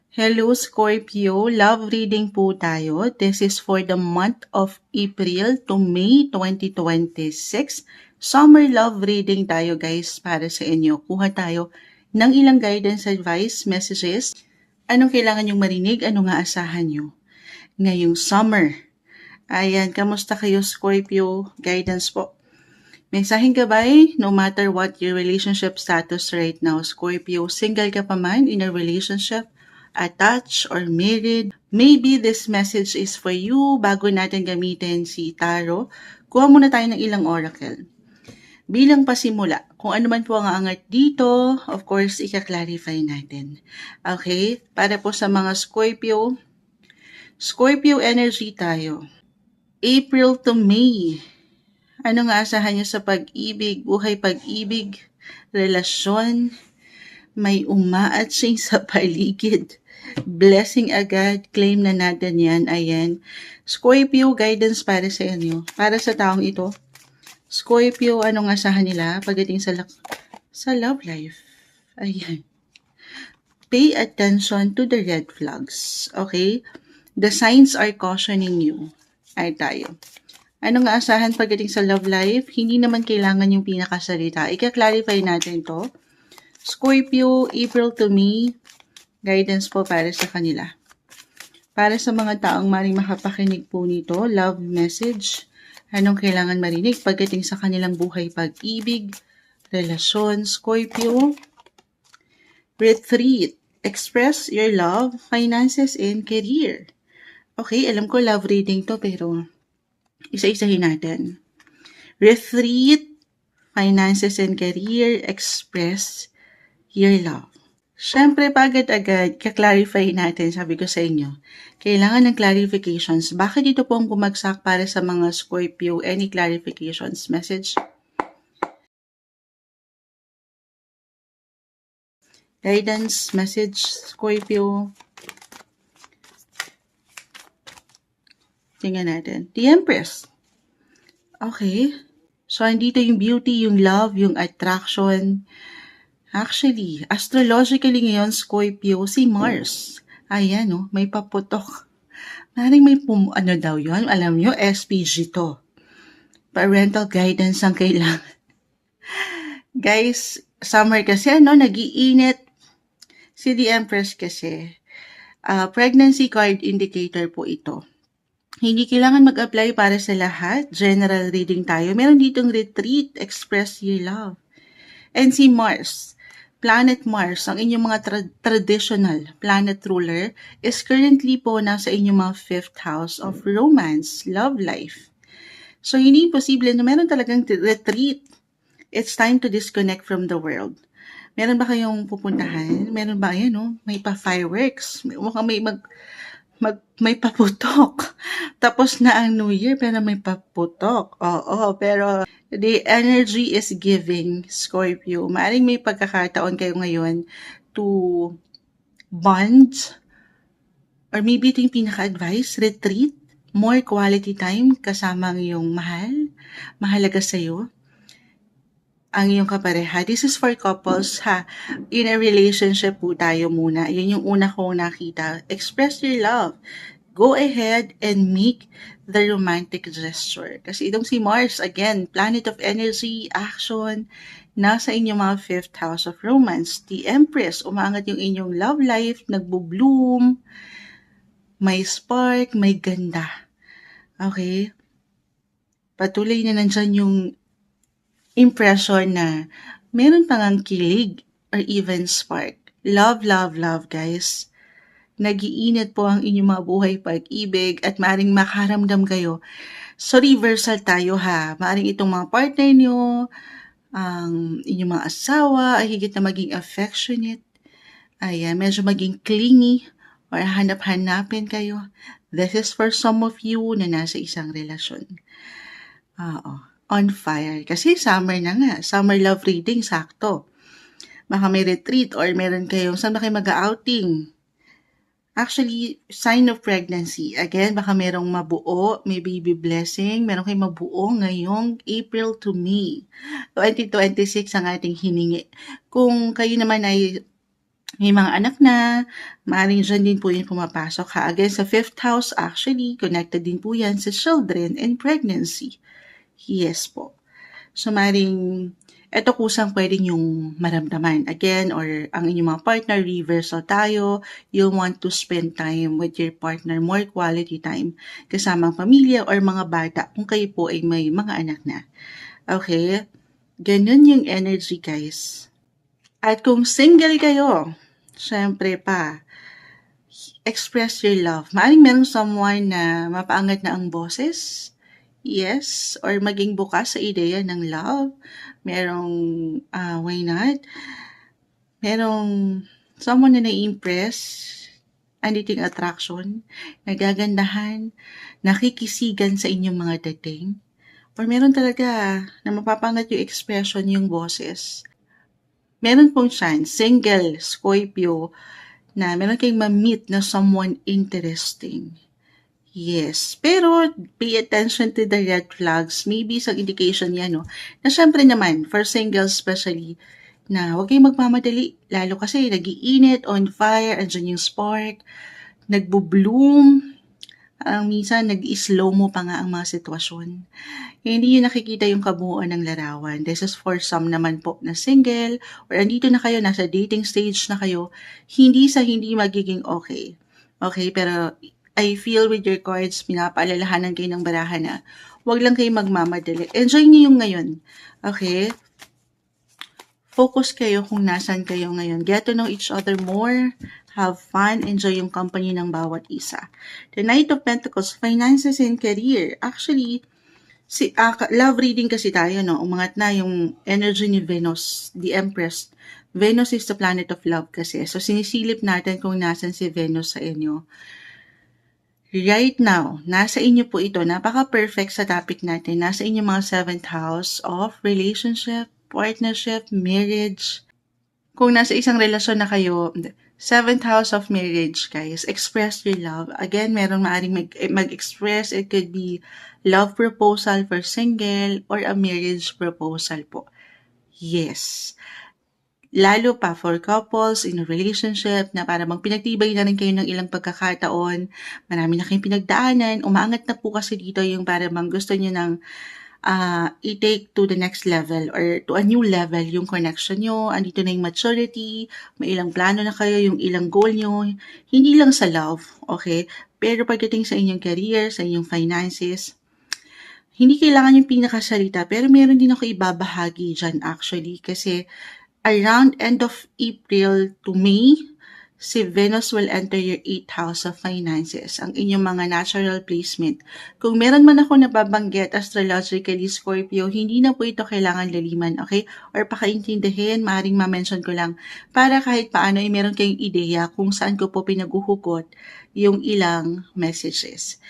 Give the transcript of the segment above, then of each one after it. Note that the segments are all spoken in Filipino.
Hello Scorpio, love reading po tayo. This is for the month of April to May 2026. Summer love reading tayo guys para sa inyo. Kuha tayo ng ilang guidance, advice, messages. Anong kailangan nyong marinig? Ano nga asahan nyo ngayong summer? Ayan, kamusta kayo Scorpio? Guidance po. Mensaheng gabay, no matter what your relationship status right now, Scorpio, single ka pa man in a relationship, attached or married, maybe this message is for you. Bago natin gamitin si Tarot, kuha muna tayo ng ilang oracle. Bilang pasimula, kung ano man po ang aangat dito, of course, ika-clarify natin. Okay? Para po sa mga Scorpio, Scorpio energy tayo. April to May. Ano nga asahan niyo sa pag-ibig, buhay pag-ibig, relasyon, may umaatsing sa paligid. Blessing agad, claim na natin yan, ayan. Scorpio, guidance para sa inyo. Para sa taong ito, Scorpio, anong asahan nila pagdating sa love life? Ayan. Pay attention to the red flags, okay? The signs are cautioning you. Ay tayo. Ano nga asahan pagdating sa love life? Hindi naman kailangan yung pinakasalita. Ika-clarify natin to. Scorpio, April to May, guidance po para sa kanila. Para sa mga taong maring makapakinig po nito, love message. Anong kailangan marinig pagdating sa kanilang buhay pag-ibig, relasyon, Scorpio? Retreat. Express your love, finances, and career. Okay, alam ko love reading to pero isa-isahin natin. Retreat, finances and career, express your love. Siyempre, agad-agad, kaklarify natin, sabi ko sa inyo. Kailangan ng clarifications. Bakit ito po ang bumagsak para sa mga Scorpio? Any clarifications? Message? Guidance, message, Scorpio. Tingnan natin. The Empress. Okay. So, andito yung beauty, yung love, yung attraction. Actually, astrologically ngayon, Scorpio, si Mars. Ayan, no? May paputok. Maring may ano daw yun? Alam nyo, SPG to. Parental guidance ang kailangan. Guys, summer kasi, nag-iinit. Si The Empress kasi, pregnancy card indicator po ito. Hindi kailangan mag-apply para sa lahat. General reading tayo. Meron ditong retreat, express your love. And si Mars, planet Mars, ang inyong mga traditional planet ruler, is currently po nasa inyong mga 5th house of romance, love life. So, hindi imposible na meron talagang retreat. It's time to disconnect from the world. Meron ba kayong pupuntahan? Meron ba, may pa-fireworks? Mukhang may paputok. Tapos na ang New Year, pero may paputok. Oo, pero the energy is giving, Scorpio. Maaring may pagkakataon kayo ngayon to bond, or maybe ito yung pinaka-advice, retreat, more quality time kasama ang iyong mahalaga sa'yo, ang iyong kapareha. This is for couples, ha. In a relationship po tayo muna. Yun yung una kong nakita. Express your love. Go ahead and make the romantic gesture. Kasi itong si Mars, again, planet of energy, action, nasa inyong mga 5th house of romance. The Empress, umangat yung inyong love life, nagbo-bloom, may spark, may ganda. Okay? Patuloy na nandyan yung impression na meron pang ang kilig or even spark. Love, love, love, guys. Nag-iinit po ang inyong mga buhay pag-ibig at maaring makaramdam kayo. So, reversal tayo ha. Maaring itong mga partner nyo, ang inyong mga asawa, ay higit na maging affectionate. Ayan, medyo maging clingy or hanap-hanapin kayo. This is for some of you na nasa isang relasyon. On fire. Kasi summer na nga. Summer love reading, sakto. Baka may retreat or meron kayong, saan ba kayo mag-outing? Actually, sign of pregnancy. Again, baka merong mabuo, may baby blessing. Meron kayong mabuo ngayong April to May. 2026 ang ating hiningi. Kung kayo naman ay may mga anak na, maaaring dyan din po yung pumapasok ha. Again, sa 5th house, actually, connected din po yan sa children and pregnancy. Yes po. So, maaaring ito kusang pwedeng yung maramdaman. Again, or ang inyong mga partner, reversal tayo, you want to spend time with your partner, more quality time, kasamang pamilya or mga bata kung kayo po ay may mga anak na. Okay? Ganun yung energy, guys. At kung single kayo, syempre pa, express your love. Maaaring merong someone na mapaangat na ang boses, yes, or maging bukas sa ideya ng love. Merong, why not? Merong someone na nai-impress, anditing attraction, nagagandahan, nakikisigan sa inyong mga dating, or meron talaga na mapapangat yung expression yung boses. Meron pong chance, single, Scorpio, na meron kayong ma-meet na someone interesting. Yes, pero pay attention to the red flags. Maybe isang indication yan, no? Na syempre naman, for singles especially, na huwag kayong magmamadali. Lalo kasi nag-iinit, on fire, andyan yung spark, nagbo-bloom, minsan nag-slow mo pa nga ang mga sitwasyon. Hindi nyo nakikita yung kabuuan ng larawan. This is for some naman po na single, or andito na kayo, nasa dating stage na kayo, hindi sa hindi magiging okay. Okay, pero I feel with your cards, pinapaalalahanan kayo ng barahan na huwag lang kayo magmamadali. Enjoy niyo yung ngayon. Okay? Focus kayo kung nasan kayo ngayon. Get to know each other more. Have fun. Enjoy yung company ng bawat isa. The Knight of Pentacles, finances and career. Actually, love reading kasi tayo, no? Umangat na yung energy ni Venus, the Empress. Venus is the planet of love kasi. So, sinisilip natin kung nasan si Venus sa inyo. Right now, nasa inyo po ito. Napaka-perfect sa topic natin. Nasa inyo mga 7th house of relationship, partnership, marriage. Kung nasa isang relasyon na kayo, 7th house of marriage, guys, express your love. Again, meron maaring mag-express. It could be love proposal for single or a marriage proposal po. Yes. Lalo pa for couples in a relationship na para magpinagtibay na rin kayo ng ilang pagkakataon, marami na kayong pinagdaanan, umaangat na po kasi dito yung para bang gusto nyo ng i-take to the next level or to a new level yung connection nyo, andito na yung maturity, may ilang plano na kayo, yung ilang goal nyo, hindi lang sa love, okay? Pero pagdating sa inyong career, sa inyong finances, hindi kailangan yung pinakasalita, pero meron din ako ibabahagi dyan actually kasi around end of April to May, si Venus will enter your 8th house of finances, ang inyong mga natural placement. Kung meron man ako nababanggit astrologically, Scorpio, hindi na po ito kailangan laliman, okay? Or pakaintindihin, maaaring ma-mention ko lang, para kahit paano ay meron kayong ideya kung saan ko po pinaguhugot yung ilang messages.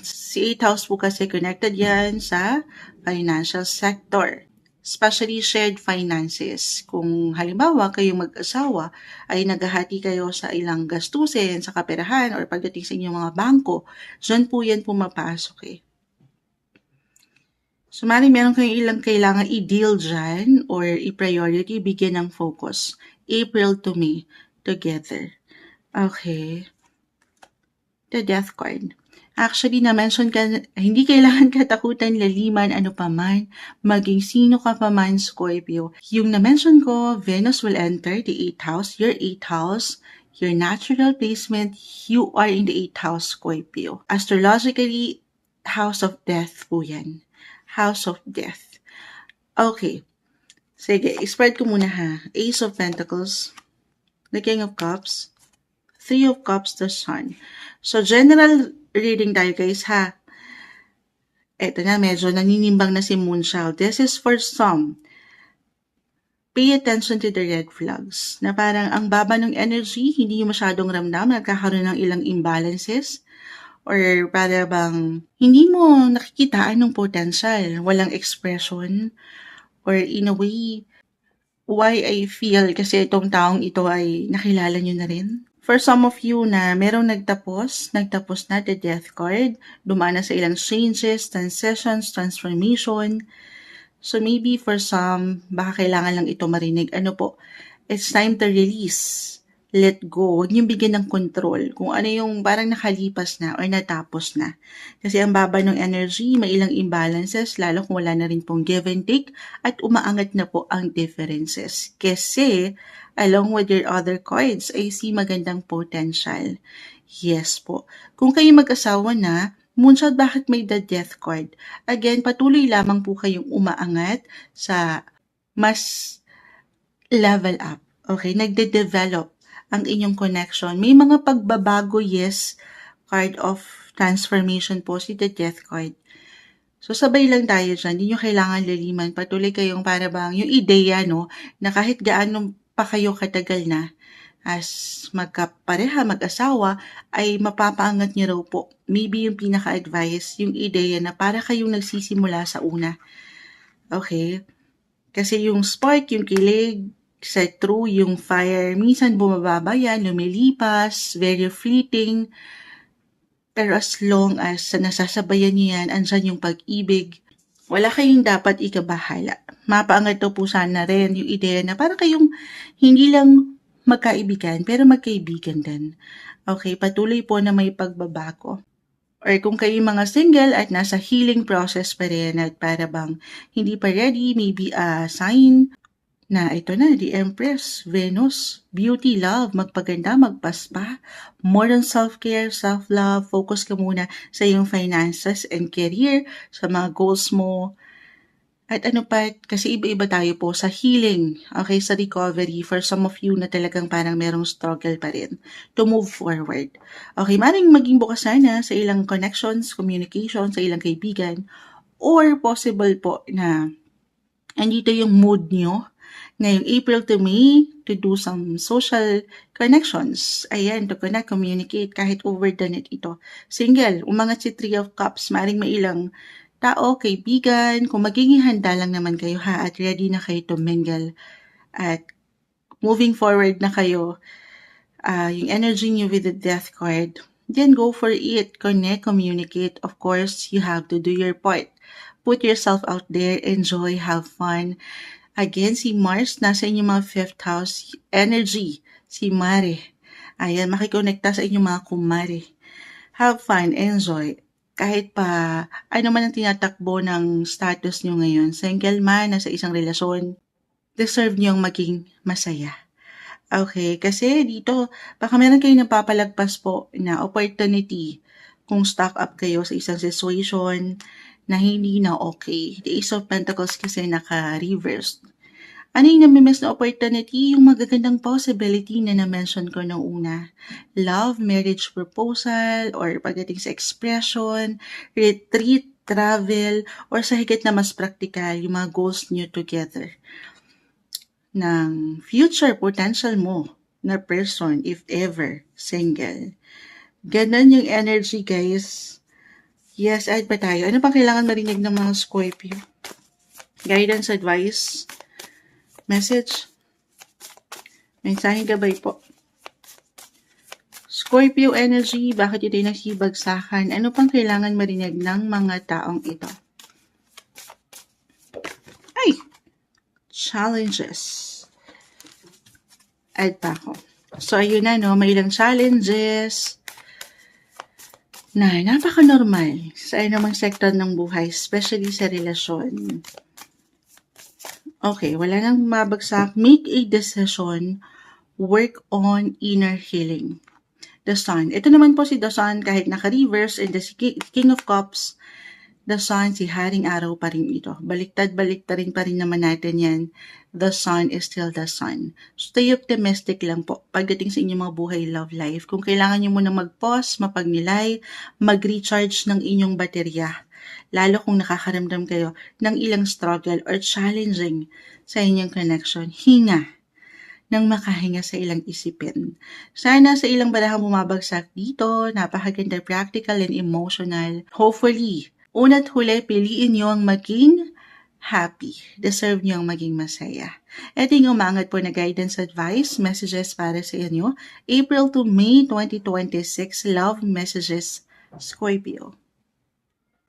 Si 8th house po kasi connected yan sa financial sector. Especially shared finances. Kung halimbawa kayong mag-asawa ay naghahati kayo sa ilang gastusin, sa kaperahan, or pagdating sa inyong mga bangko, dyan po yan pumapasok eh. So, maaaring meron kayong ilang kailangan i-deal dyan or i-priority, bigyan ng focus. April to May, together. Okay. The Death card. Actually, na-mention ka, hindi kailangan katakutan, laliman, ano pa man, maging sino ka pa man, Scorpio. Yung na-mention ko, Venus will enter the 8th house, your 8th house, your natural placement, you are in the 8th house, Scorpio. Astrologically, house of death po yan. House of death. Okay. Sige, spread ko muna ha. Ace of Pentacles, the King of Cups, Three of Cups, the Sun. So, general reading tayo guys ha. Eto na, medyo naninimbang na si Moonchild. This is for some. Pay attention to the red flags. Na parang ang baba ng energy, hindi nyo masyadong ramdam, nagkakaroon ng ilang imbalances. Or para bang hindi mo nakikitaan ng potential, walang expression. Or in a way, why I feel kasi itong taong ito ay nakilala nyo na rin. For some of you na merong nagtapos na the Death card, dumaan na sa ilang changes, transitions, transformation. So maybe for some, baka kailangan lang ito marinig. Ano po? It's time to release. Let go. Huwag niyong bigyan ng control. Kung ano yung parang nakalipas na or natapos na. Kasi ang baba ng energy, may ilang imbalances, lalo kung wala na rin pong give and take at umaangat na po ang differences. Kasi, along with your other cards, I see magandang potential. Yes po. Kung kayo mag-asawa na, Moonshot, bakit may the death card? Again, patuloy lamang po kayong umaangat sa mas level up. Okay, nagde-develop ang inyong connection. May mga pagbabago, yes, card of transformation po si the death card. So, sabay lang tayo dyan. Hindi nyo kailangan laliman. Patuloy kayong para bang yung ideya, no, na kahit gaano pa kayo katagal na as magkapareha, mag-asawa, ay mapapaangat nyo raw po. Maybe yung pinaka-advice, yung ideya na para kayong nagsisimula sa una. Okay? Kasi yung spark, yung kilig, sa true, yung fire, minsan bumababa yan, lumilipas, very fleeting. Pero as long as nasasabayan niyo yan, andyan yung pag-ibig, wala kayong dapat ikabahala. Mapaangat daw po sana rin yung ideya na para kayong hindi lang magkaibigan, pero magkaibigan din. Okay, patuloy po na may pagbabago. Or kung kayo mga single at nasa healing process pa rin at para bang hindi pa ready, maybe a sign na ito na, the Empress, Venus, beauty, love, magpaganda, magpaspa, more on self-care, self-love, focus ka muna sa iyong finances and career, sa mga goals mo, at ano pa, kasi iba-iba tayo po sa healing, okay, sa recovery, for some of you na talagang parang merong struggle pa rin to move forward. Okay, maring maging bukas sana sa ilang connections, communication, sa ilang kaibigan, or possible po na andito yung mood nyo ngayong April to May to do some social connections. Ayan, to connect, communicate, kahit over the net ito. Single, umangat si Three of Cups, maring may ilang tao, kaibigan, kung magiging handa lang naman kayo ha, at ready na kayo to mingle. At moving forward na kayo, yung energy niyo with the death card, then go for it. Connect, communicate. Of course, you have to do your part. Put yourself out there, enjoy, have fun. Again, si Mars, nasa inyong mga 5th house energy. Si Mare. Ayan, makikonekta sa inyong mga kumare. Have fun, enjoy. Kahit pa, ano man ang tinatakbo ng status nyo ngayon, single man, nasa isang relasyon, deserve nyong maging masaya. Okay, kasi dito, baka meron kayong napapalagpas po na opportunity kung stock up kayo sa isang situation na hindi na okay. The Ace of Pentacles kasi naka-reversed. Ano yung namimiss na opportunity? Yung magagandang possibility na na-mention ko nung una. Love, marriage proposal, or pagdating sa expression, retreat, travel, or sa higit na mas practical, yung mga goals nyo together ng future potential mo na person if ever single. Ganon yung energy, guys. Yes, add pa tayo. Ano pang kailangan marinig ng mga Scorpio? Guidance, advice, message, mensaheng gabay po. Scorpio energy, bakit ito'y nagsibagsakan? Ano pang kailangan marinig ng mga taong ito? Ay! Challenges. Add pa ako. So, ayun na, no? May ilang challenges na napaka-normal sa anumang sektor ng buhay, especially sa relasyon. Okay, wala nang mabagsak. Make a decision. Work on inner healing. The Sun. Ito naman po si The Sun, kahit naka-reverse in the King of Cups, The Sun, si Haring Araw pa rin ito. Baliktad-baliktarin pa rin naman natin yan. The Sun is still the Sun. Stay optimistic lang po pagdating sa inyong mga buhay love life. Kung kailangan nyo muna mag-pause, mapagnilay, mag-recharge ng inyong baterya. Lalo kung nakakaramdam kayo ng ilang struggle or challenging sa inyong connection. Hinga nang makahinga sa ilang isipin. Sana sa ilang barahang bumabagsak dito, napakaganda, practical and emotional. Hopefully, una't huli, piliin nyo ang maging happy. Deserve nyo ang maging masaya. Ito yung umangat po na guidance advice, messages para sa inyo. April to May 2026, love messages, Scorpio.